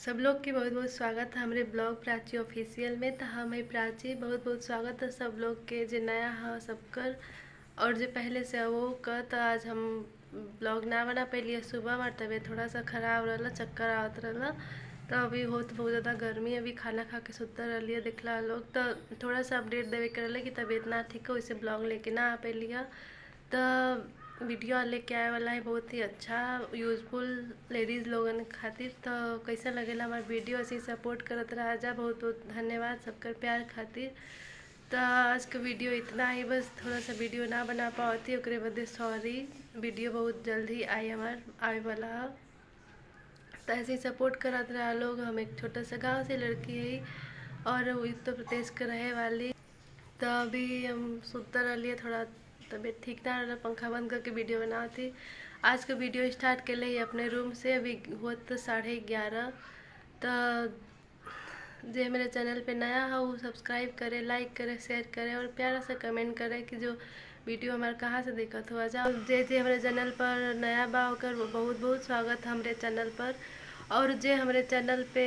सब लोग के बहुत बहुत स्वागत है हमारे ब्लॉग प्राची ऑफिशियल में। तो हम है प्राची, बहुत बहुत स्वागत है सब लोग के जो नया है सबकर और जो पहले से वो कर। तो आज हम ब्लॉग ना बना पाइलिए, सुबह हमार तबीयत थोड़ा सा खराब रहा, चक्कर आवत रहा। तो अभी बहुत ज़्यादा गर्मी, अभी खाना खा के सुतर रही देखला लोग। तो थोड़ा सा अपडेट देवे के रहा कि तबीयत ना ठीक है, वैसे ब्लॉग लेके ना आ पाइलिए। तो वीडियो लेके आए वाला है बहुत ही अच्छा यूजफुल लेडीज़ लोगन खातिर। तो कैसा लगेला हमारा वीडियो, ऐसे ही सपोर्ट करत रहा जा। बहुत बहुत धन्यवाद सबकर प्यार खातिर। तो आज का वीडियो इतना ही, बस थोड़ा सा वीडियो ना बना पाती ओकरे बदे सॉरी। वीडियो बहुत जल्द ही आई हमार आए वाला है। तो ऐसे ही सपोर्ट करत रहा लोग। हम एक छोटा सा गांव से लड़की है और उत्तर प्रदेश के रहे वाली। तो अभी हम सुतर रही, थोड़ा तबीयत ठीक ना रहा, पंखा बंद करके वीडियो बनाती। आज का वीडियो स्टार्ट के लिए अपने रूम से, अभी हुआ तो 11:30। तो जो मेरे चैनल पे नया है वो सब्सक्राइब करे, लाइक करे, शेयर करे और प्यारा सा कमेंट करे कि जो वीडियो हमारे कहाँ से देखत हुआ जाओ। जे हमारे चैनल पर नया बा होकर बहुत बहुत स्वागत है हमारे चैनल पर। और जे हमारे चैनल पे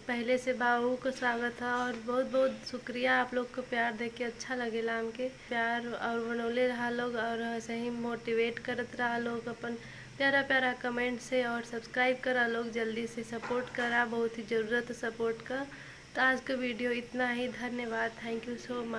पहले से बाबू को स्वागत है और बहुत बहुत शुक्रिया। आप लोग को प्यार दे के अच्छा लगेला, हमके प्यार और बनौले रहा लोग और ऐसे ही मोटिवेट करत रहा लोग अपन प्यारा प्यारा कमेंट से। और सब्सक्राइब करा लोग, जल्दी से सपोर्ट करा, बहुत ही ज़रूरत है सपोर्ट का। तो आज का वीडियो इतना ही, धन्यवाद, थैंक यू सो मच।